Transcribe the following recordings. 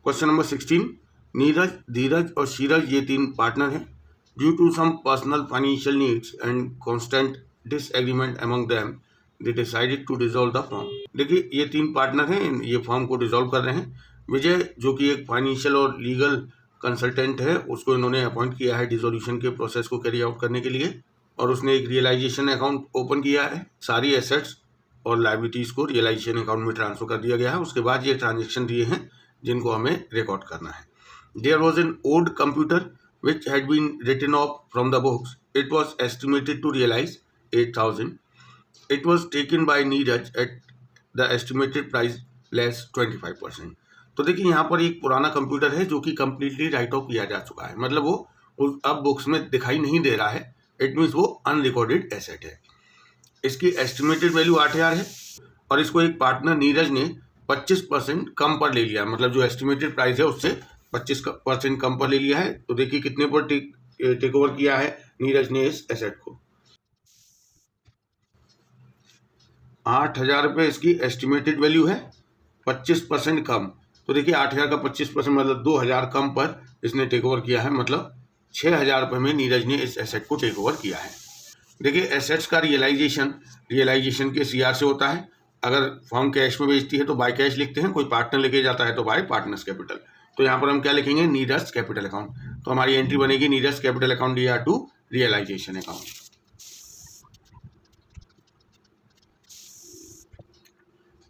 Question number 16, Neeraj, धीरज और शीरज ये 3 partner हैं। Due to some personal financial needs and constant disagreement among them they decided to dissolve the firm. देखिए ये 3 partner हैं, ये फर्म को डिसॉल्व कर रहे हैं। विजय जो कि एक फाइनेंशियल और लीगल कंसल्टेंट है, उसको इन्होंने अपॉइंट किया है डिसोल्यूशन के प्रोसेस को कैरी आउट करने के लिए, और उसने एक रियलाइजेशन अकाउंट ओपन किया है। सारी एसेट्स और लाइबिलिटीज़ को रियलाइजेशन अकाउंट में ट्रांसफर कर दिया गया है। उसके बाद ये ट्रांजेक्शन दिए हैं जिनको हमें रिकॉर्ड करना है। There was an old computer which had been written off from the books. It was estimated to realise 8,000. It was taken by Neeraj at the estimated price less 25%. तो देखिए यहाँ पर एक पुराना कंप्यूटर है जो कि कम्प्लीटली राइट ऑफ किया जा चुका है, मतलब वो अब बुक्स में दिखाई नहीं दे रहा है। इट मीन्स वो अनरिकॉर्डेड एसेट है। इसकी एस्टिमेटेड वैल्यू 8,000 है और इसको एक पार्टनर नीरज ने 25% कम पर ले लिया, मतलब जो एस्टिमेटेड प्राइस है उससे 25% कम पर ले लिया है। तो देखिए कितने पर टेक ओवर किया है नीरज ने इस एसेट को। 8,000 रुपये इसकी एस्टिमेटेड वैल्यू है, 25% कम। तो देखिए 8,000 का 25% मतलब 2,000 कम पर इसने टेक ओवर किया है, मतलब 6,000 रुपये में नीरज ने इस एसेट को टेक ओवर किया है। देखिए एसेट्स का रियलाइजेशन के सीआर से होता है। अगर फर्म कैश में बेचती है तो बाय कैश लिखते हैं, कोई पार्टनर लेके जाता है तो बाय पार्टनर्स कैपिटल। तो यहाँ पर हम क्या लिखेंगे, नीरज कैपिटल अकाउंट। तो हमारी एंट्री बनेगी Neeraj capital account DR to realisation account.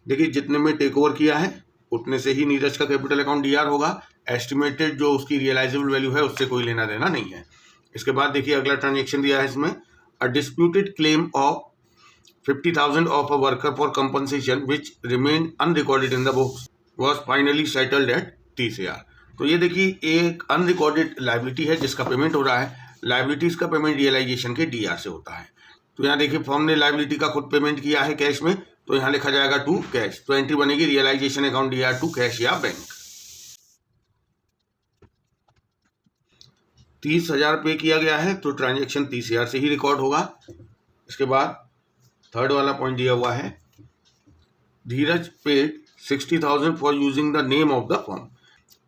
देखिए जितने में टेक ओवर किया है उतने से ही नीरज का कैपिटल अकाउंट DR होगा। एस्टिमेटेड जो उसकी रियलाइजेबल वैल्यू है उससे कोई लेना देना नहीं है। इसके बाद देखिए अगला ट्रांजेक्शन दिया है इसमें, a disputed claim of 50,000 of a worker for compensation which remained unrecorded in the books was finally settled at 30,000. तो ये देखिए एक अनरिकॉर्डेड लाइबिलिटी है जिसका पेमेंट हो रहा है। लाइबिलिटीज का पेमेंट रियलाइजेशन के DR से होता है। तो यहाँ देखिए फर्म ने लाइबिलिटी का खुद पेमेंट किया है कैश में, तो यहाँ लिखा जाएगा टू कैश। तो एंट्री बनेगी realisation account DR to cash या बैंक। 30,000 पे किया गया है तो ट्रांजेक्शन 30,000 से ही रिकॉर्ड होगा। इसके बाद थर्ड वाला पॉइंट दिया हुआ है, Dheeraj paid 60,000 for using the name of the firm.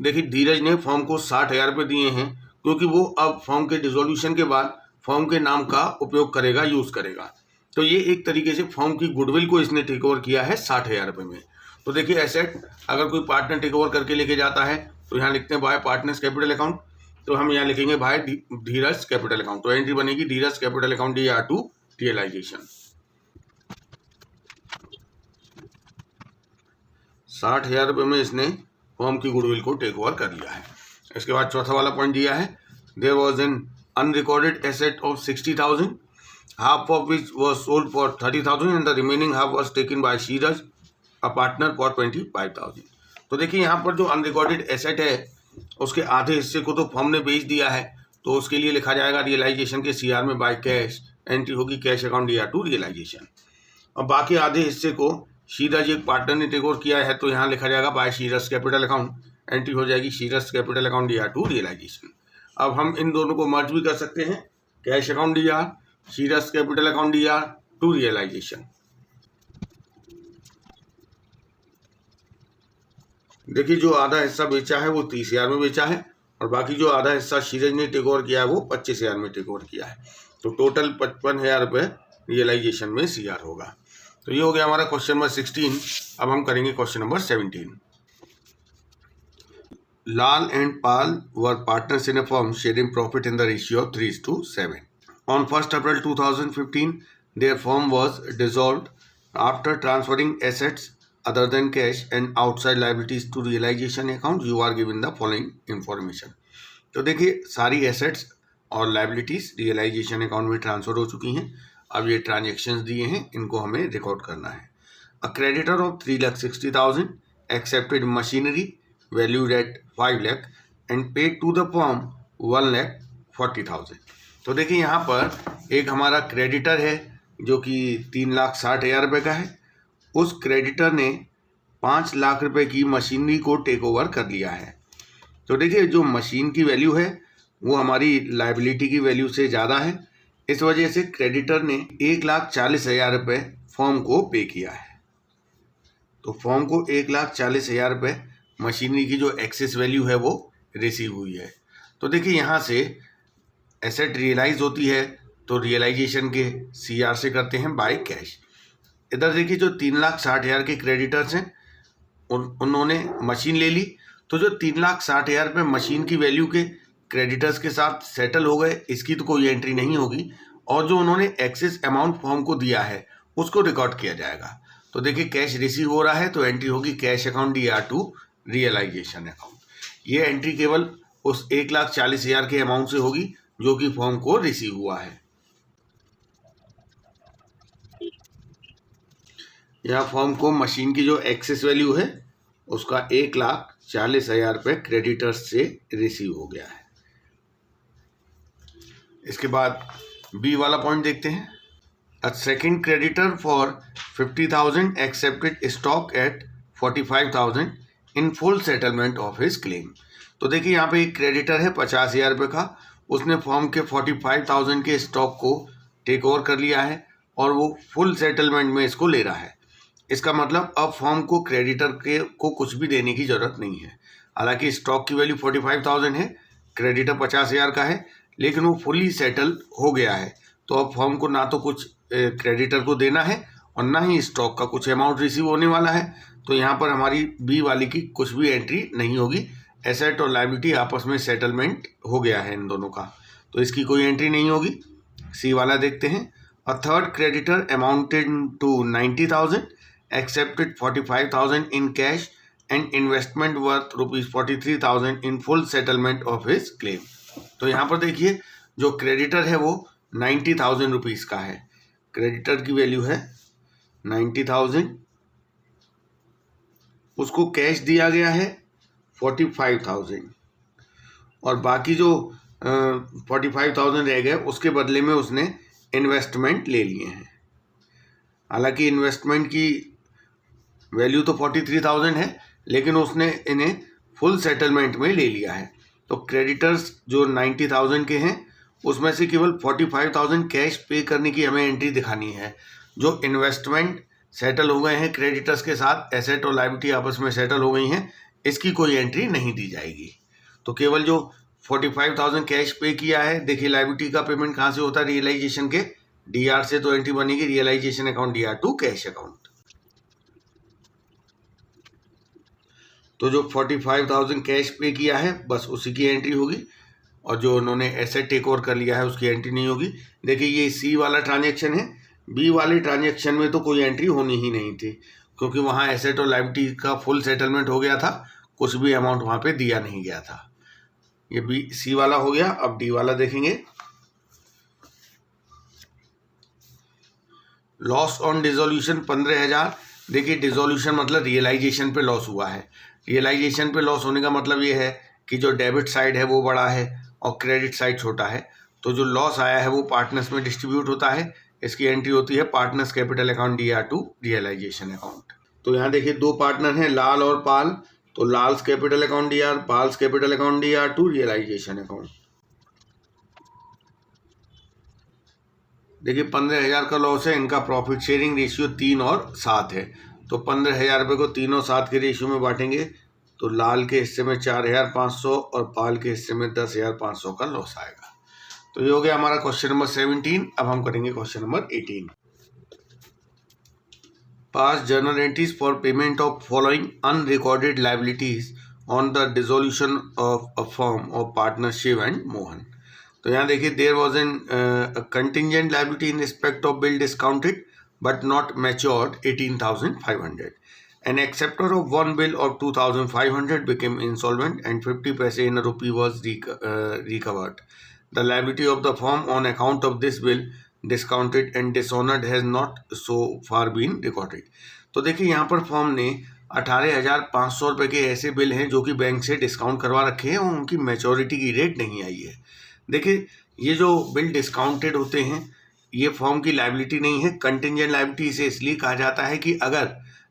देखिए धीरज ने फर्म को 60,000 रुपये दिए हैं क्योंकि वो अब फर्म के डिसोल्यूशन के बाद फर्म के नाम का उपयोग करेगा, यूज करेगा। तो ये एक तरीके से फर्म की गुडविल को इसने टेक ओवर किया है 60,000 रुपये में। तो देखिए एसेट अगर कोई पार्टनर टेक ओवर करके लेके जाता है तो यहाँ लिखते हैं बाय पार्टनर्स कैपिटल अकाउंट। तो हम यहाँ लिखेंगे भाई धीरज कैपिटल अकाउंट। तो एंट्री बनेगी Dheeraj capital account DR to realisation. 60,000 रुपये में इसने फर्म की गुडविल को टेक ओवर कर लिया है। इसके बाद चौथा वाला पॉइंट दिया है, there was an unrecorded asset of 60,000, half of which was sold for 30,000 and the remaining half was taken by Sheeraj a partner for 25,000। तो देखिए यहाँ पर जो अनरिकॉर्डेड एसेट है उसके आधे हिस्से को तो फर्म ने बेच दिया है, तो उसके लिए लिखा जाएगा रियलाइजेशन के CR में बाय कैश। एंट्री होगी cash account DR to realisation. और बाकी आधे हिस्से को शीरज एक पार्टनर ने टेक ओवर किया है, तो यहाँ लिखा जाएगा by Sheeraj capital account. Entry हो जाएगी Sheeraj capital account DR to realisation. अब हम इन दोनों को मर्ज भी कर सकते हैं, cash account DR, Sheeraj capital account DR to realisation. देखिए जो आधा हिस्सा बेचा है वो 30,000 में बेचा है और बाकी जो आधा हिस्सा शीरज ने टेक ओवर किया है वो 25,000 में टेक ओवर किया है। तो टोटल 55,000 रुपये रियलाइजेशन में CR होगा। तो ये हो गया हमारा क्वेश्चन नंबर 16। अब हम करेंगे question number 17। Lal and Pal were partners in a firm sharing profit in the ratio of 3:7. On 1st April 2015, their firm was dissolved after transferring assets other than cash and outside liabilities to realization account. You are given the following information. तो देखिए सारी assets और liabilities realisation account में transfer हो चुकी हैं। अब ये ट्रांजेक्शन्स दिए हैं, इनको हमें रिकॉर्ड करना है। A creditor of 3,60,000 accepted machinery valued at 5 lakh and paid to the firm 1,40,000. तो देखिए यहाँ पर एक हमारा क्रेडिटर है जो कि 3,60,000 रुपये का है। उस क्रेडिटर ने 5 लाख रुपए की मशीनरी को टेक ओवर कर लिया है। तो देखिए जो मशीन की वैल्यू है वो हमारी लाइबिलिटी की वैल्यू से ज़्यादा है, इस वजह से क्रेडिटर ने 1,40,000 रुपये फर्म को पे किया है। तो फर्म को 1,40,000 रुपये मशीनरी की जो एक्सेस वैल्यू है वो रिसीव हुई है। तो देखिए यहाँ से एसेट रियलाइज होती है तो रियलाइजेशन के CR से करते हैं बाय कैश। इधर देखिए जो 3,60,000 के क्रेडिटर्स हैं उन्होंने मशीन ले ली, तो जो 3,60,000 रुपये मशीन की वैल्यू के क्रेडिटर्स के साथ सेटल हो गए, इसकी तो कोई एंट्री नहीं होगी। और जो उन्होंने एक्सेस अमाउंट फॉर्म को दिया है उसको रिकॉर्ड किया जाएगा। तो देखिए कैश रिसीव हो रहा है तो एंट्री होगी cash account DR to realisation account. ये एंट्री केवल उस 1,40,000 के अमाउंट से होगी जो कि फॉर्म को रिसीव हुआ है। यहाँ फॉर्म को मशीन की जो एक्सेस वैल्यू है उसका 1,40,000 रुपये क्रेडिटर्स से रिसीव हो गया है। इसके बाद बी वाला पॉइंट देखते हैं। A second creditor for 50,000 accepted stock at 45,000 in full settlement of his claim. तो देखिए यहाँ पे एक क्रेडिटर है 50,000 रुपये का, उसने फॉर्म के 45,000 के स्टॉक को टेक ओवर कर लिया है और वो फुल सेटलमेंट में इसको ले रहा है। इसका मतलब अब फॉर्म को क्रेडिटर के को कुछ भी देने की ज़रूरत नहीं है। हालांकि स्टॉक की वैल्यू 45,000 है, क्रेडिटर 50,000 का है, लेकिन वो फुली सेटल हो गया है। तो अब फॉर्म को ना तो कुछ क्रेडिटर को देना है और ना ही स्टॉक का कुछ अमाउंट रिसीव होने वाला है। तो यहाँ पर हमारी बी वाली की कुछ भी एंट्री नहीं होगी। एसेट और लायबिलिटी आपस में सेटलमेंट हो गया है इन दोनों का, तो इसकी कोई एंट्री नहीं होगी। सी वाला देखते हैं। A third creditor amounted to 90,000 accepted 45,000 in cash and investment worth ₹43,000 in full settlement of his claim। तो यहाँ पर देखिए जो क्रेडिटर है वो 90,000 रुपीज़ का है। क्रेडिटर की वैल्यू है 90,000, उसको कैश दिया गया है 45,000 और बाकी जो 45,000 रह गए उसके बदले में उसने इन्वेस्टमेंट ले लिए हैं। हालांकि इन्वेस्टमेंट की वैल्यू तो 43,000 है, लेकिन उसने इन्हें फुल सेटलमेंट में ले लिया है। तो क्रेडिटर्स जो 90,000 के हैं उसमें से केवल 45,000 कैश पे करने की हमें एंट्री दिखानी है। जो इन्वेस्टमेंट सेटल हो गए हैं क्रेडिटर्स के साथ, एसेट और लायबिलिटी आपस में सेटल हो गई हैं, इसकी कोई एंट्री नहीं दी जाएगी। तो केवल जो 45,000 कैश पे किया है, देखिए लायबिलिटी का पेमेंट कहाँ से होता है, रियलाइजेशन के DR से, तो एंट्री बनेगी realisation account DR to cash account. तो जो 45,000 कैश पे किया है बस उसी की एंट्री होगी और जो उन्होंने एसेट टेक ओवर कर लिया है उसकी एंट्री नहीं होगी। देखिए ये सी वाला ट्रांजैक्शन है। बी वाले ट्रांजैक्शन में तो कोई एंट्री होनी ही नहीं थी क्योंकि वहाँ एसेट और लायबिलिटी का फुल सेटलमेंट हो गया था, कुछ भी अमाउंट वहाँ पे दिया नहीं गया था। ये बी सी वाला हो गया। अब डी वाला देखेंगे। Loss on dissolution 15,000। देखिए डिसोल्यूशन मतलब रियलाइजेशन पे लॉस हुआ है। रियलाइजेशन पे लॉस होने का मतलब ये है कि जो डेबिट साइड है वो बड़ा है और क्रेडिट साइड छोटा है। तो जो लॉस आया है वो पार्टनर्स में डिस्ट्रीब्यूट होता है। इसकी एंट्री होती है partners capital account DR to realisation account. तो यहाँ देखिए दो पार्टनर हैं लाल और पाल। तो Lal's capital account DR, Pal's capital account DR to realisation account. देखिए 15,000 का लॉस है, इनका प्रॉफिट शेयरिंग रेशियो 3 और 7 है। तो 15,000 रुपये को 3 और 7 के रेशियो में बांटेंगे तो लाल के हिस्से में 4,500 और पाल के हिस्से में 10,500 का लॉस आएगा। तो ये हो गया हमारा क्वेश्चन नंबर 17। अब हम करेंगे question number 18। Pass journal entries for payment of following unrecorded liabilities on the dissolution of a firm of partner Shiv and Mohan. तो यहाँ देखिए there was an contingent liability in respect of bill discounted but not matured 18,500. An acceptor of one bill of 2,500 became insolvent and 50 paise in a rupee was recovered. The liability of the firm on account of this bill discounted and dishonored has not so far been recorded. तो देखिए यहाँ पर firm ने 18,500 रुपये के ऐसे bill हैं जो कि बैंक से डिस्काउंट करवा रखे हैं और उनकी मैच्योरिटी की डेट नहीं आई है। देखिए ये जो बिल डिस्काउंटेड होते हैं ये फर्म की लायबिलिटी नहीं है, कंटिंजेंट लायबिलिटी इसे इसलिए कहा जाता है कि अगर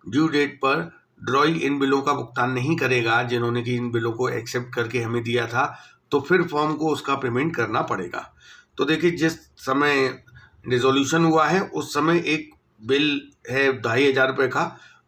ड्यू डेट पर ड्रॉई इन बिलों का भुगतान नहीं करेगा जिन्होंने कि इन बिलों को एक्सेप्ट करके हमें दिया था तो फिर फर्म को उसका पेमेंट करना पड़ेगा। तो देखिए जिस समय डिसोल्यूशन हुआ है उस समय एक बिल है 2,500 रुपये का,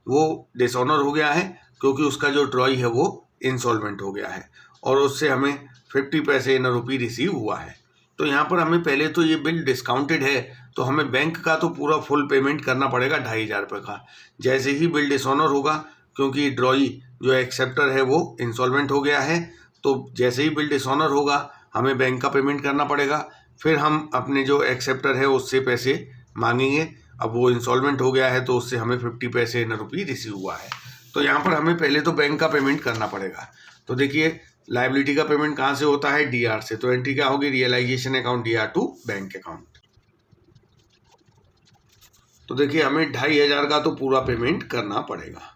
वो डिसऑनर हो गया है क्योंकि उसका जो ड्रॉई है वो इंसॉल्वेंट हो गया है और उससे हमें 50 पैसे इन रुपी रिसीव हुआ है। तो यहाँ पर हमें पहले तो ये बिल डिस्काउंटेड है तो हमें बैंक का तो पूरा फुल पेमेंट करना पड़ेगा 2500 रुपये का। जैसे ही बिल डिसऑनर होगा, क्योंकि ड्रॉई जो एक्सेप्टर है वो इंसॉल्वेंट हो गया है, तो जैसे ही बिल डिसऑनर होगा हमें बैंक का पेमेंट करना पड़ेगा। फिर हम अपने जो एक्सेप्टर है उससे पैसे मांगेंगे। अब वो इंसॉल्वेंट हो गया है तो उससे हमें 50 पैसे इन रुपी रिसीव हुआ है। तो यहाँ पर हमें पहले तो बैंक का पेमेंट करना पड़ेगा। तो देखिए लायबिलिटी का पेमेंट कहाँ से होता है? डीआर से। तो एंट्री क्या होगी? Realisation account DR to bank account. तो देखिए हमें 2500 का तो पूरा पेमेंट करना पड़ेगा।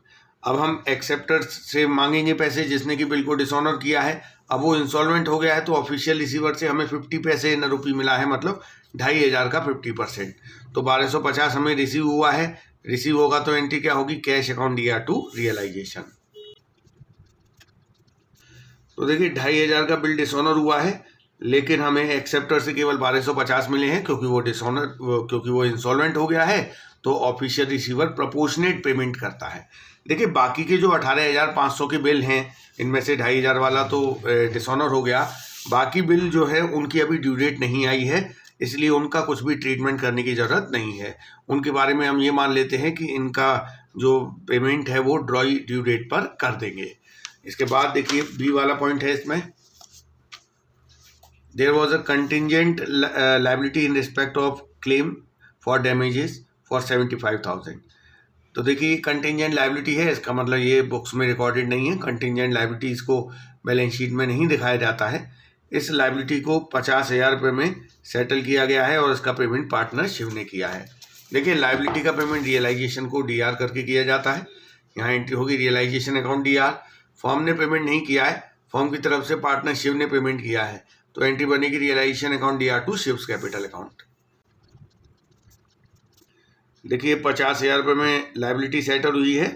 अब हम एक्सेप्टर से मांगेंगे पैसे जिसने कि बिल को डिसऑनर किया है। अब वो इंसॉल्वेंट हो गया है तो ऑफिशियल रिसीवर से हमें 50 पैसे इन रुपी मिला है, मतलब 2500 का 50%। तो 1250 हमें रिसीव हुआ है। रिसीव होगा तो एंट्री क्या होगी? Cash account DR to realisation. तो देखिए 2500 का बिल डिसऑनर हुआ है, लेकिन हमें एक्सेप्टर से केवल 1250 मिले हैं क्योंकि वो इंसॉल्वेंट हो गया है। तो ऑफिशियल रिसीवर प्रोपोर्शनेट पेमेंट करता है। देखिए बाकी के जो 18,500 के बिल हैं, इनमें से 2500 वाला तो डिसऑनर हो गया। बाकी बिल जो है उनकी अभी ड्यू डेट नहीं आई है, इसलिए उनका कुछ भी ट्रीटमेंट करने की ज़रूरत नहीं है। उनके बारे में हम ये मान लेते हैं कि इनका जो पेमेंट है वो ड्रॉई ड्यू डेट पर कर देंगे। इसके बाद देखिए बी वाला पॉइंट है इसमें, there was a contingent liability in respect of claim for damages for 75,000। तो देखिए कंटिजेंट लायबिलिटी है, इसका मतलब ये बुक्स में रिकॉर्डेड नहीं है। कंटिजेंट लायबिलिटी इसको बैलेंस शीट में नहीं दिखाया जाता है। इस लायबिलिटी को 50,000 रुपये में सेटल किया गया है और इसका पेमेंट पार्टनर शिव ने किया है। देखिए लायबिलिटी का पेमेंट रियलाइजेशन को डीआर करके किया जाता है। यहाँ एंट्री होगी रियलाइजेशन अकाउंट डीआर। फॉर्म ने पेमेंट नहीं किया है, फॉर्म की तरफ से पार्टनर शिव ने पेमेंट किया है, तो एंट्री बनेगी realisation account DR to Shiv's capital account. देखिए 50,000 रुपये में लायबिलिटी सेटल हुई है,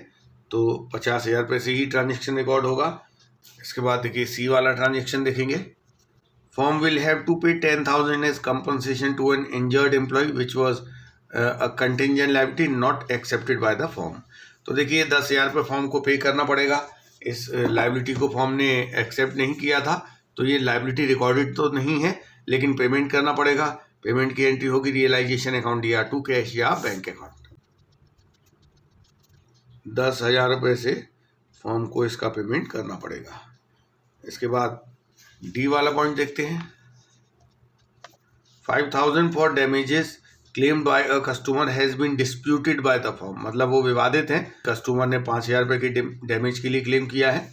तो 50,000 रुपये से ही ट्रांजेक्शन रिकॉर्ड होगा। इसके बाद देखिए सी वाला ट्रांजेक्शन देखेंगे। Form will have to pay 10,000 as compensation to an injured employee which was a contingent liability not accepted by the firm. तो देखिए 10,000 रुपये फॉर्म को पे करना पड़ेगा। इस लायबिलिटी को फॉर्म ने एक्सेप्ट नहीं किया था, तो ये लायबिलिटी रिकॉर्डेड तो नहीं है, लेकिन पेमेंट करना पड़ेगा। पेमेंट की एंट्री होगी realisation account DR to cash या बैंक अकाउंट। 10,000 रुपये से फॉर्म को इसका पेमेंट करना पड़ेगा। इसके बाद डी वाला पॉइंट देखते हैं। 5,000 for damages claimed by a customer has been disputed by the firm, मतलब वो विवादित हैं। कस्टमर ने 5,000 रुपये की डैमेज के लिए क्लेम किया है।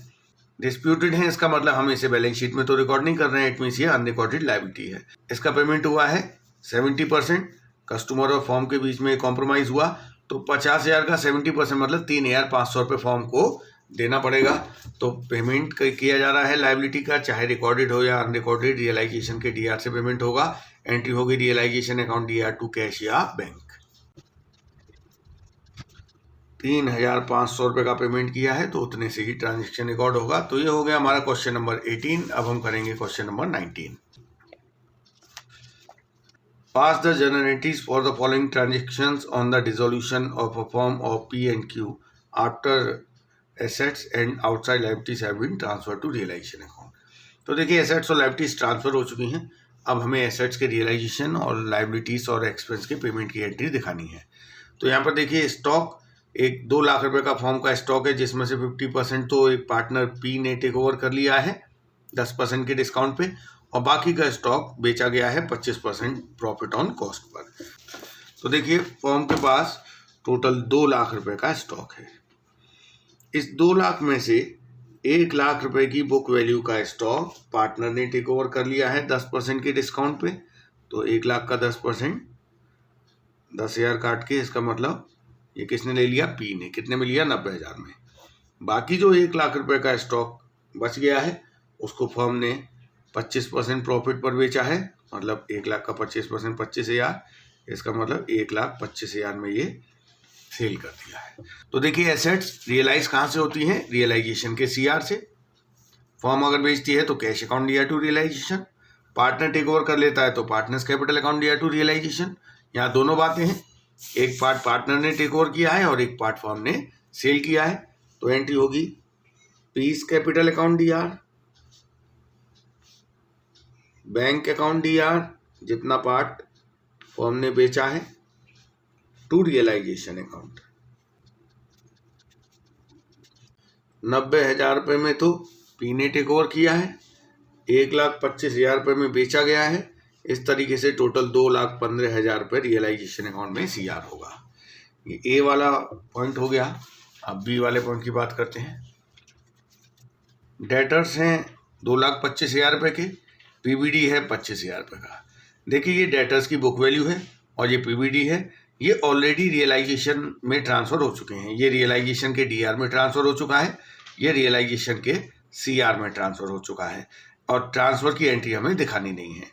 डिस्प्यूटेड है इसका मतलब हम इसे बैलेंस शीट में तो रिकॉर्ड नहीं कर रहे हैं, इट मीन्स ये अनरिकॉर्डेड लायबिलिटी है। इसका पेमेंट हुआ है 70%। कस्टमर और फॉर्म के बीच में कॉम्प्रोमाइज़ हुआ, तो 50,000 का 70% मतलब 3,500 रुपये फॉर्म को देना पड़ेगा। तो पेमेंट किया जा रहा है लायबिलिटी का, चाहे रिकॉर्डेड हो या अनरिकॉर्डेड, रियलाइजेशन के डीआर से पेमेंट होगा। एंट्री होगी realisation account DR to cash या बैंक। 3,500 रुपये का पेमेंट किया है, तो उतने से ही ट्रांजेक्शन रिकॉर्ड होगा। तो ये हो गया हमारा क्वेश्चन नंबर 18। अब हम करेंगे question number 19। Pass the journal entries for the following transactions on the dissolution of a firm of P and Q after assets and outside liabilities have been transfer to realisation account. तो देखिए assets और liabilities transfer हो चुकी हैं। अब हमें assets के realisation और लायबिलिटीज और एक्सपेंस के पेमेंट की एंट्री दिखानी है। तो यहाँ पर देखिए स्टॉक, एक 2 लाख रुपए का फॉर्म का स्टॉक है, जिसमें से 50% तो एक पार्टनर पी ने टेक ओवर कर लिया है 10% के डिस्काउंट पे, और बाकी का स्टॉक बेचा गया है 25% प्रॉफिट ऑन कॉस्ट पर। तो देखिए फॉर्म के पास टोटल 2 लाख रुपए का स्टॉक है। इस 2 लाख में से 1 लाख रुपए की बुक वैल्यू का स्टॉक पार्टनर ने टेक ओवर कर लिया है 10% के डिस्काउंट पे। तो 1 लाख का 10%, 10,000 काट के, इसका मतलब ये किसने ले लिया? पी ने। कितने में लिया? 90,000 में। बाकी जो 1 लाख रुपए का स्टॉक बच गया है उसको फर्म ने 25% प्रॉफिट पर बेचा है, मतलब 1 लाख का 25% 25,000, इसका मतलब 1,25,000 में ये सेल कर दिया है। तो देखिए एसेट्स रियलाइज कहाँ से होती हैं? रियलाइजेशन के सीआर से। फर्म अगर बेचती है तो cash account DR to realisation, partner take over कर लेता है तो partners capital account DR to realisation. यहाँ दोनों बातें हैं, एक पार्ट पार्टनर ने टेक ओवर किया है और एक पार्ट फर्म ने सेल किया है। तो एंट्री होगी piece capital account D R, bank account D R जितना पार्ट फर्म ने बेचा है, टू रियलाइजेशन अकाउंट। 90,000 रुपये में तो पी ने टेक ओवर किया है, 1,25,000 रुपये में बेचा गया है। इस तरीके से टोटल 2,15,000 रुपये रियलाइजेशन अकाउंट में सी आर होगा। ये ए वाला पॉइंट हो गया। अब बी वाले पॉइंट की बात करते हैं। डेटर्स हैं 2,25,000 रुपये के, पीबीडी है 25,000 रुपये का। देखिए ये डेटर्स की बुक वैल्यू है और ये पीबीडी है, ये ऑलरेडी रियलाइजेशन में ट्रांसफ़र हो चुके हैं। ये रियलाइजेशन के डीआर में ट्रांसफ़र हो चुका है, ये रियलाइजेशन के सीआर में ट्रांसफ़र हो चुका है और ट्रांसफ़र की एंट्री हमें दिखानी नहीं है।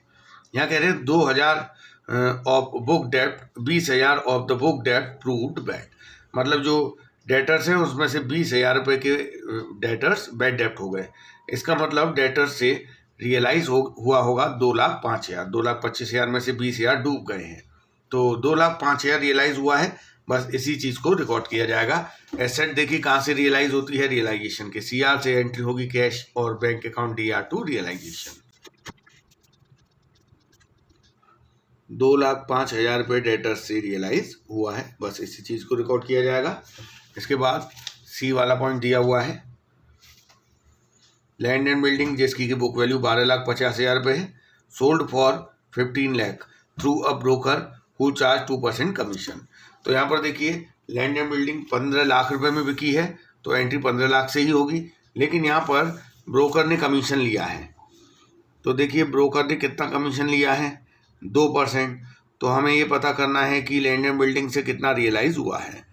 यहाँ कह रहे हैं 2,000 ऑफ बुक डेप्ट, 20,000 ऑफ द बुक डेप्ट प्रूव्ड बैड। मतलब जो डेटर्स हैं उसमें से 20,000 रुपये के डेटर्स बैड डेप्ट हो गए। इसका मतलब डेटर्स से रियलाइज हुआ होगा 2,05,000। 2,25,000 में से 20,000 डूब गए हैं, तो 2,05,000 रियलाइज हुआ है। बस इसी चीज़ को रिकॉर्ड किया जाएगा। एसेट देखिए कहाँ से रियलाइज होती है, रियलाइजेशन के सीआर से एंट्री होगी कैश और bank account DR to realisation. 2,05,000 रुपये डेटर्स से रियलाइज हुआ है, बस इसी चीज़ को रिकॉर्ड किया जाएगा। इसके बाद सी वाला पॉइंट दिया हुआ है, लैंड एंड बिल्डिंग जिसकी की बुक वैल्यू 12,50,000 रुपये है, sold for 15 lakh through a broker who charge 2% commission. तो यहाँ पर देखिए लैंड एंड बिल्डिंग 15 लाख रुपए में बिकी है, तो एंट्री 15 लाख से ही होगी। लेकिन यहाँ पर ब्रोकर ने कमीशन लिया है, तो देखिए ब्रोकर ने कितना कमीशन लिया है, 2%। तो हमें ये पता करना है कि लैंड एंड बिल्डिंग से कितना रियलाइज़ हुआ है।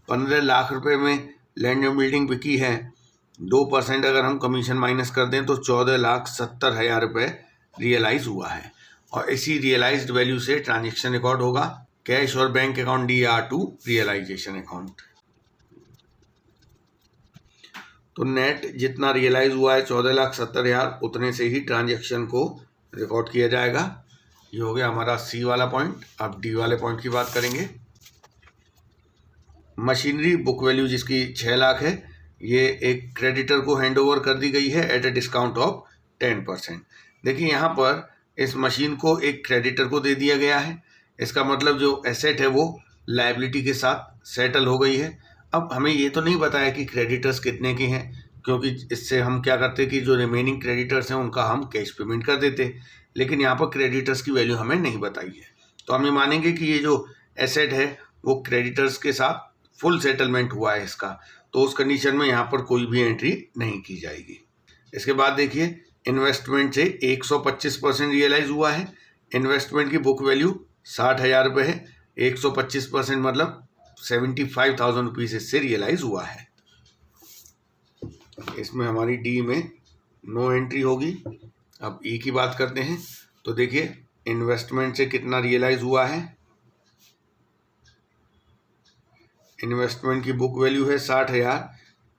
15 लाख रुपए में लैंड एंड बिल्डिंग बिकी है, 2% अगर हम कमीशन माइनस कर दें तो 14,70,000 रुपये रियलाइज़ हुआ है। और इसी रियलाइज्ड वैल्यू से ट्रांजेक्शन रिकॉर्ड होगा कैश और bank account DR to realisation account. तो नेट जितना रियलाइज हुआ है 14,70,000, उतने से ही ट्रांजेक्शन को रिकॉर्ड किया जाएगा। ये हो गया हमारा सी वाला पॉइंट। अब डी वाले पॉइंट की बात करेंगे। मशीनरी बुक वैल्यू जिसकी 6 लाख है, ये एक क्रेडिटर को हैंड ओवर कर दी गई है एट अ डिस्काउंट ऑफ 10%। देखिए यहाँ पर इस मशीन को एक क्रेडिटर को दे दिया गया है। इसका मतलब जो एसेट है वो लायबिलिटी के साथ सेटल हो गई है। अब हमें ये तो नहीं पता है कि क्रेडिटर्स कितने के हैं, क्योंकि इससे हम क्या करते कि जो रिमेनिंग क्रेडिटर्स हैं उनका हम कैश पेमेंट कर देते। लेकिन यहाँ पर क्रेडिटर्स की वैल्यू हमें नहीं बताई है, तो हम ये मानेंगे कि ये जो एसेट है वो क्रेडिटर्स के साथ फुल सेटलमेंट हुआ है इसका, तो उस कंडीशन में यहाँ पर कोई भी एंट्री नहीं की जाएगी। इसके बाद देखिए इन्वेस्टमेंट से 125% रियलाइज हुआ है। इन्वेस्टमेंट की बुक वैल्यू 60,000 रुपये है, 125% मतलब 75,000 रुपीज़ इससे रियलाइज हुआ है। इसमें हमारी डी में नो एंट्री होगी। अब ई की बात करते हैं, तो देखिए इन्वेस्टमेंट से कितना रियलाइज हुआ है। इन्वेस्टमेंट की बुक वैल्यू है 60,000,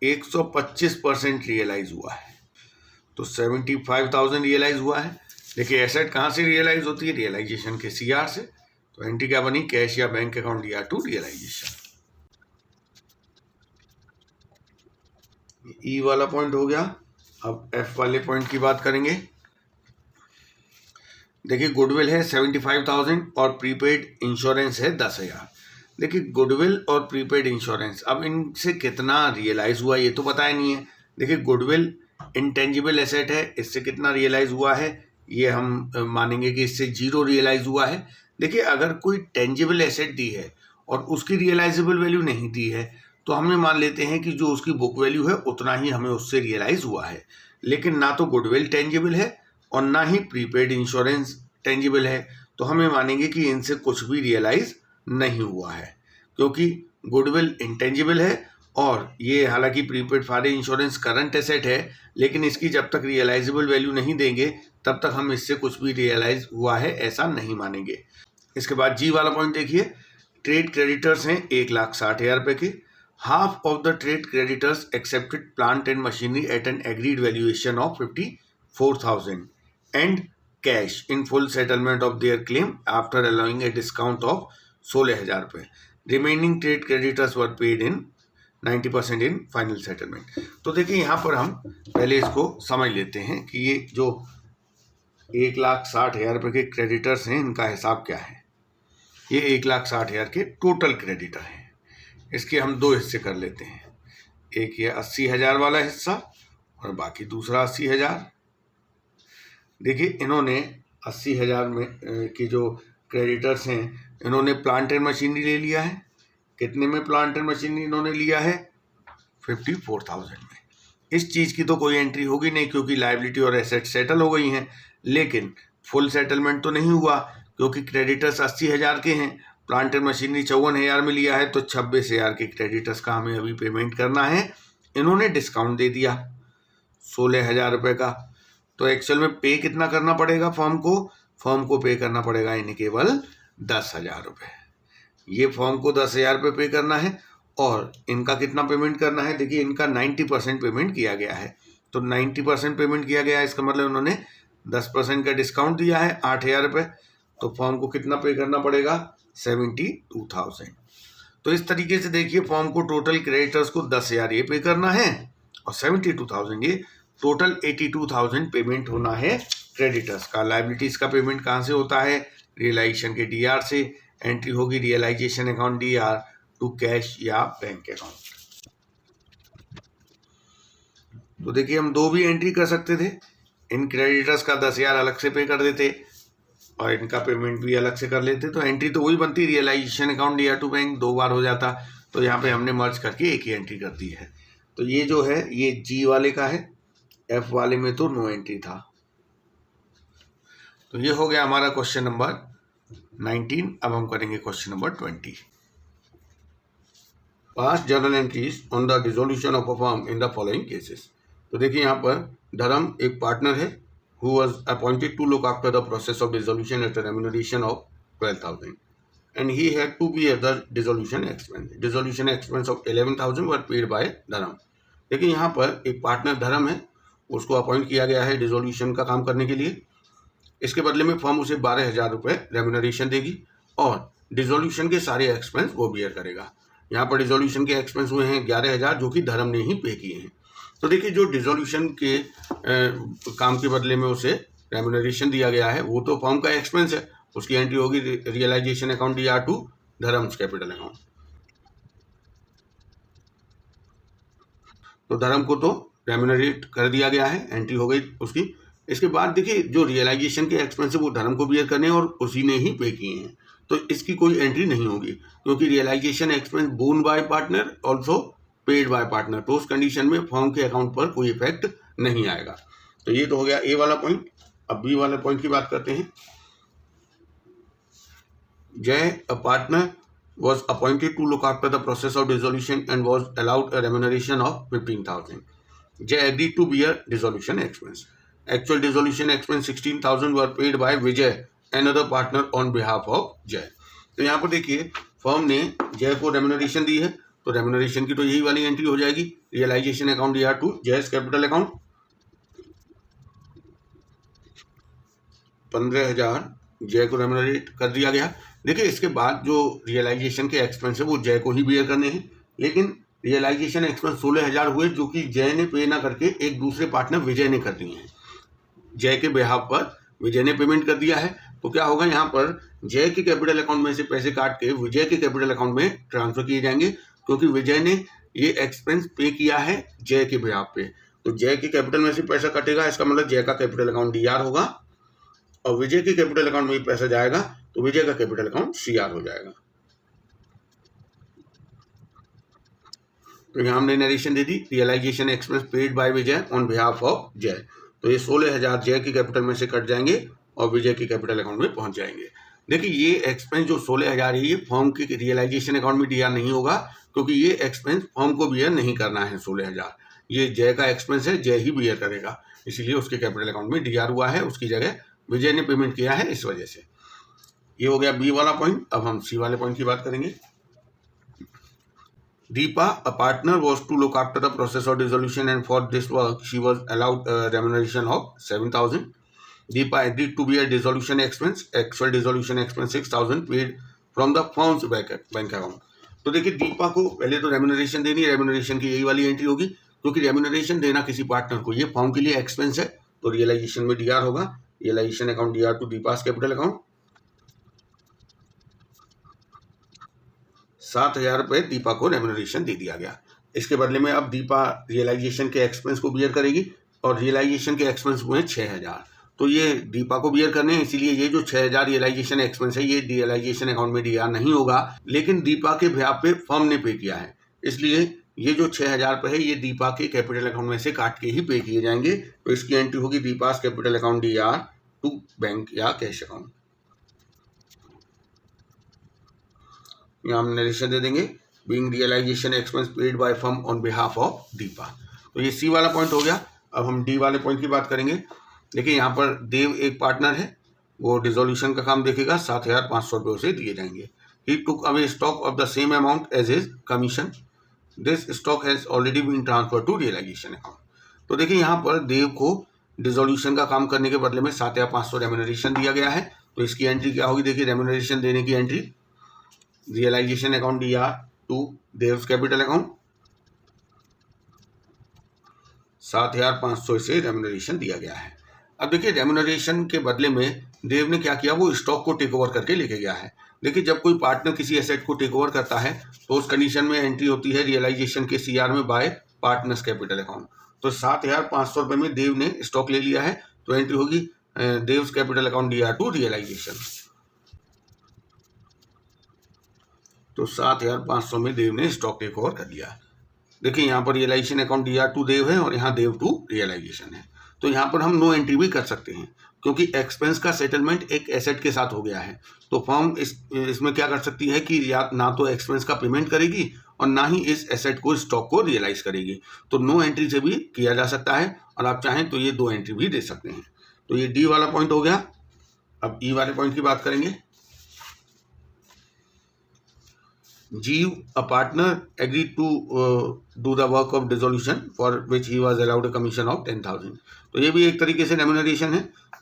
125% रियलाइज हुआ है, तो 75,000 रियलाइज हुआ है। देखिए एसेट कहाँ से रियलाइज होती है, रियलाइजेशन के सीआर से। तो एंट्री क्या बनी, कैश या bank account DR to realisation. E वाला पॉइंट हो गया। अब एफ वाले पॉइंट की बात करेंगे। देखिए गुडविल है 75,000 और प्रीपेड इंश्योरेंस है 10,000। देखिए गुडविल और प्रीपेड इंश्योरेंस, अब इनसे कितना रियलाइज हुआ ये तो पता ही नहीं है। देखिए गुडविल इंटेंजिबल एसेट है, इससे कितना रियलाइज हुआ है ये हम मानेंगे कि इससे 0 रियलाइज हुआ है। देखिए अगर कोई टेंजिबल एसेट दी है और उसकी रियलाइजेबल वैल्यू नहीं दी है, तो हम ये मान लेते हैं कि जो उसकी बुक वैल्यू है उतना ही हमें उससे रियलाइज हुआ है। लेकिन ना तो गुडविल टेंजिबल है और ना ही प्रीपेड इंश्योरेंस टेंजिबल है, तो हमें मानेंगे कि इनसे कुछ भी रियलाइज नहीं हुआ है, क्योंकि गुडविल इंटेंजिबल है और ये हालांकि prepaid fire insurance current asset है, लेकिन इसकी जब तक रियलाइजेबल वैल्यू नहीं देंगे तब तक हम इससे कुछ भी रियलाइज हुआ है ऐसा नहीं मानेंगे। इसके बाद जी वाला पॉइंट देखिए, ट्रेड क्रेडिटर्स हैं 1,60,000 रुपये के। Half of the trade creditors accepted plant and machinery at N agreed valuation of 54,000 and cash in full settlement of their claim after allowing a discount of 16,000 रुपये। Remaining trade creditors were paid in 90% in final settlement. तो देखिए यहाँ पर हम पहले इसको समझ लेते हैं कि ये जो 1,60,000 रुपये के क्रेडिटर्स हैं इनका हिसाब क्या है। ये 1,60,000 के टोटल क्रेडिटर हैं। इसके हम दो हिस्से कर लेते हैं, एक ये 80,000 वाला हिस्सा और बाकी दूसरा 80,000। देखिए इन्होंने 80,000 में की जो क्रेडिटर्स हैं इन्होंने प्लांट एंड मशीनरी ले लिया है। कितने में प्लांट एंड मशीनरी इन्होंने लिया है? 54,000 में। इस चीज़ की तो कोई एंट्री होगी नहीं क्योंकि लायबिलिटी और एसेट सेटल हो गई हैं, लेकिन फुल सेटलमेंट तो नहीं हुआ क्योंकि क्रेडिटर्स 80,000 के हैं, प्लांट एंड मशीनरी 54,000 में लिया है, तो 26,000 के क्रेडिटर्स का हमें अभी पेमेंट करना है। इन्होंने डिस्काउंट दे दिया 16,000 रुपये का, तो एक्चुअल में पे कितना करना पड़ेगा फर्म को पे करना पड़ेगा इन्हें केवल 10,000 रुपये। ये फर्म को 10,000 रुपये पे करना है और इनका कितना पेमेंट करना है? देखिए इनका 90% पेमेंट किया गया है, तो 90% पेमेंट किया गया है, इसका मतलब उन्होंने 10% का डिस्काउंट दिया है 8,000 रुपये, तो फर्म को कितना पे करना पड़ेगा? 72,000। तो इस तरीके से देखिए फर्म को टोटल क्रेडिटर्स को 10,000 ये पे करना है और 72,000 ये टोटल 82,000 पेमेंट होना है क्रेडिटर्स का। लायबिलिटीज़ का पेमेंट कहाँ से होता है? रियलाइजेशन के डीआर से। एंट्री होगी realisation account DR to cash या बैंक अकाउंट। तो देखिए हम दो भी एंट्री कर सकते थे, इन क्रेडिटर्स का 10,000 अलग से पे कर देते और इनका पेमेंट भी अलग से कर लेते, तो एंट्री तो वही बनती, realisation account DR to bank, दो बार हो जाता। तो यहाँ पे हमने मर्ज करके एक ही एंट्री कर दी है। तो ये जो है ये जी वाले का है, एफ वाले में तो नो एंट्री था। तो ये हो गया हमारा क्वेश्चन नंबर 19। अब हम करेंगे question number 20। Pass journal entries on the dissolution of a firm in the following cases. तो देखिए यहाँ पर धर्म एक पार्टनर है who was appointed to look after the process of dissolution at a remuneration of 12,000 and he had to bear the dissolution expense. Dissolution expense of 11,000 were paid by धर्म। देखिए यहाँ पर एक पार्टनर धर्म है, उसको अपॉइंट किया गया है डिसोल्यूशन का काम करने के लिए। इसके बदले में फर्म उसे 12,000 रुपये रेम्यूनरेशन देगी और डिसोल्यूशन के सारे एक्सपेंस वो बियर करेगा। यहाँ पर डिसोल्यूशन के एक्सपेंस हुए हैं 11,000 जो कि धर्म ने ही पे किए हैं। तो देखिए जो डिसोल्यूशन के काम के बदले में उसे रेम्यूनरेशन दिया गया है वो तो फर्म का एक्सपेंस है, उसकी एंट्री होगी realisation account DR to Dharm's capital account. तो धर्म को तो रेम्यूनरेट कर दिया गया है, एंट्री हो गई उसकी। इसके बाद देखिए जो रियलाइजेशन के एक्सपेंस है वो धर्म को बियर करने और उसी ने ही पे किए हैं, तो इसकी कोई एंट्री नहीं होगी क्योंकि realisation expense borne by partner also paid by partner, तो उस कंडीशन में फर्म के अकाउंट पर कोई इफेक्ट नहीं आएगा। तो ये तो हो गया ए वाला पॉइंट। अब बी वाले पॉइंट की बात करते हैं। जय a partner was appointed to look after the process of dissolution and was allowed a remuneration of 15,000. Jay agreed to bear dissolution expense. Actual dissolution expense 16,000 were paid by Vijay, another partner, on behalf of Jay. तो यहाँ पर देखिए firm ने जय को remuneration दी है, तो remuneration की तो यही वाली एंट्री हो जाएगी realisation account DR to Jay's capital account. 15,000 Jay को रेम्यूनरेट कर दिया गया। देखिए इसके बाद जो रियलाइजेशन के एक्सपेंस है वो जय को ही बियर करने हैं, लेकिन रियलाइजेशन एक्सपेंस 16,000 हुए जो कि जय ने पे ना करके एक दूसरे पार्टनर विजय ने कर दिए हैं। जय के बिहाफ पर विजय ने पेमेंट कर दिया है, तो क्या होगा यहाँ पर जय के कैपिटल अकाउंट में से पैसे काट के विजय के कैपिटल अकाउंट में ट्रांसफर किए जाएंगे क्योंकि विजय ने ये एक्सपेंस पे किया है जय के बिहाफ पे। तो जय के कैपिटल में से पैसा कटेगा, इसका मतलब जय का कैपिटल अकाउंट डीआर होगा और विजय के कैपिटल अकाउंट में पैसा जाएगा तो विजय का कैपिटल अकाउंट सीआर हो जाएगा। तो यहाँ हमने नरेशन दे दी realisation expense paid by Vijay on behalf of Jay. तो ये 16,000 जय के कैपिटल में से कट जाएंगे और विजय के कैपिटल अकाउंट में पहुंच जाएंगे। देखिए ये एक्सपेंस जो 16,000 है ये फर्म के रियलाइजेशन अकाउंट में डीआर नहीं होगा क्योंकि ये एक्सपेंस फर्म को बियर नहीं करना है। 16,000 ये जय का एक्सपेंस है, जय ही बियर करेगा, इसीलिए उसके कैपिटल अकाउंट में डीआर हुआ है, उसकी जगह विजय ने पेमेंट किया है, इस वजह से। ये हो गया बी वाला पॉइंट। अब हम सी वाले पॉइंट की बात करेंगे। Deepa, a partner, was to look after the process of dissolution and for this work she was allowed a remuneration of 7,000. Deepa agreed to bear dissolution expense. Actual dissolution expense 6,000 paid from the firm's bank account. तो देखिए दीपा को पहले तो remuneration देनी है, remuneration की यही वाली एंट्री होगी, क्योंकि रेम्यूनरेशन देना किसी पार्टनर को ये फॉर्म के लिए एक्सपेंस है, तो रियलाइजेशन में डीआर होगा, realisation account DR to Deepa's capital account. 7,000 रुपये दीपा को रेम्यूनरेशन दे दिया गया। इसके बदले में अब दीपा रियलाइजेशन के एक्सपेंस को बियर करेगी, और रियलाइजेशन के एक्सपेंस हुए 6,000, तो ये दीपा को बियर करने हैं, इसीलिए ये जो 6,000 रियलाइजेशन एक्सपेंस है ये रियलाइजेशन अकाउंट में डीआर नहीं होगा, लेकिन दीपा के ब्याह पे फर्म ने पे किया है, इसलिए ये जो 6,000 रुपये है ये दीपा के कैपिटल अकाउंट में से काट के ही पे किए जाएंगे। तो इसकी एंट्री होगी Deepa's capital account DR to bank या कैश अकाउंट। यहाँ हम नरेशन दे देंगे, being realisation expense paid by firm on behalf of Deepa. तो ये सी वाला पॉइंट हो गया। अब हम डी वाले पॉइंट की बात करेंगे। देखिए यहाँ पर देव एक पार्टनर है, वो डिसोल्यूशन का काम देखेगा, 7,500 रुपये उसे दिए जाएंगे। He took away stock of the same amount as his commission, this stock has already been transfer to realisation account. तो देखिए यहाँ पर देव को डिसोल्यूशन का काम करने के बदले में 7,500 रेम्यूनरेशन दिया गया है, तो इसकी एंट्री क्या होगी? देखिए रेम्यूनरेशन देने की entry realisation account DR to Dev's capital account, 7,500 इसे रेम्यूनरेशन दिया गया है। अब देखिए रेम्यूनरेशन के बदले में देव ने क्या किया, वो स्टॉक को टेक ओवर करके लेके गया है। देखिए जब कोई पार्टनर किसी एसेट को टेक ओवर करता है तो उस कंडीशन में एंट्री होती है रियलाइजेशन के सीआर में बाय पार्टनर्स कैपिटल अकाउंट। तो 7,500 रुपये में देव ने स्टॉक ले लिया है, तो एंट्री होगी Dev's capital account DR to realisation. तो 7,500 में देव ने स्टॉक टेक ओवर कर लिया। देखिए यहाँ पर रियलाइजेशन अकाउंट डीआर टू देव है और यहाँ देव टू रियलाइजेशन है। तो यहाँ पर हम नो एंट्री भी कर सकते हैं, क्योंकि एक्सपेंस का सेटलमेंट एक एसेट के साथ हो गया है। तो फर्म इसमें क्या कर सकती है कि या ना तो एक्सपेंस का पेमेंट करेगी और ना ही इस एसेट को, स्टॉक को रियलाइज करेगी। तो नो एंट्री से भी किया जा सकता है, और आप चाहें तो ये 2 एंट्री भी दे सकते हैं। तो ये डी वाला पॉइंट हो गया। अब ई वाले पॉइंट की बात करेंगे। Jeev, a partner, agreed to do the work of dissolution for which he was allowed a commission of 10,000. तो ये भी एक तरीके से रेम्यूनरेशन है,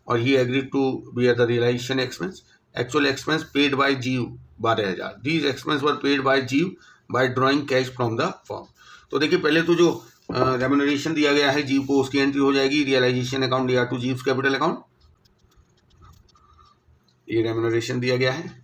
और he agreed to bear the realization expense. Actual expense paid by Jeev 12,000. These expenses were paid by Jeev by drawing cash from the firm. तो देखिए पहले तो जो रेम्यूनरेशन दिया गया है जीव को, उसकी एंट्री हो जाएगी realisation account DR to Jeev's capital account. ये रेम्यूनरेशन दिया गया है।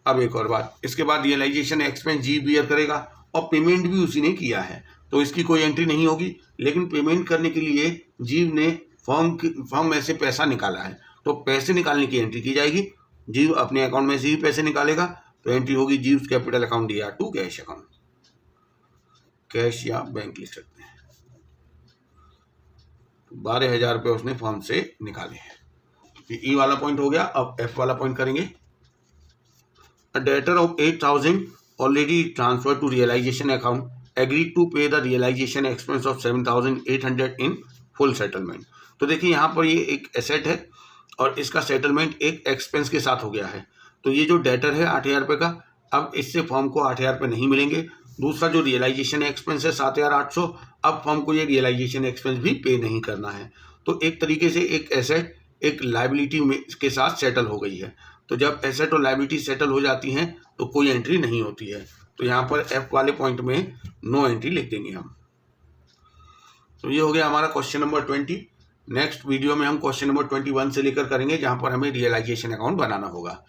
अब एक और बात, इसके बाद रियलाइजेशन एक्सपेंस जीव बियर करेगा, और पेमेंट भी उसी ने किया है, तो इसकी कोई एंट्री नहीं होगी। लेकिन पेमेंट करने के लिए जीव ने फर्म में से पैसा निकाला है, तो पैसे निकालने की एंट्री की जाएगी। जीव अपने अकाउंट में से ही पैसे निकालेगा, तो एंट्री होगी Jeev capital account DR to cash account. Cash या बैंक लिख सकते हैं। 12,000 रुपये उसने फर्म से निकाले हैं। ई वाला पॉइंट हो गया। अब एफ वाला पॉइंट करेंगे। A debtor of 8,000 already transferred to realization account agreed to pay the realization expense of 7,800 in full settlement. तो देखिए यहाँ पर ये एक एसेट है और इसका सेटलमेंट एक एक्सपेंस के साथ हो गया है। तो ये जो डेटर है 8,000 रुपये का, अब इससे फर्म को 8,000 रुपये नहीं मिलेंगे। दूसरा जो रियलाइजेशन एक्सपेंस है 7,800, अब फर्म को ये रियलाइजेशन एक्सपेंस भी पे नहीं करना है। तो एक तरीके से एक एसेट एक लायबिलिटी के साथ सेटल हो गई है। तो जब एसेट और लायबिलिटी सेटल हो जाती हैं तो कोई एंट्री नहीं होती है। तो यहाँ पर एफ वाले पॉइंट में नो एंट्री लिख देंगे हम। तो ये हो गया हमारा क्वेश्चन नंबर 20। नेक्स्ट वीडियो में हम क्वेश्चन नंबर 21 से लेकर करेंगे, जहाँ पर हमें रियलाइजेशन अकाउंट बनाना होगा।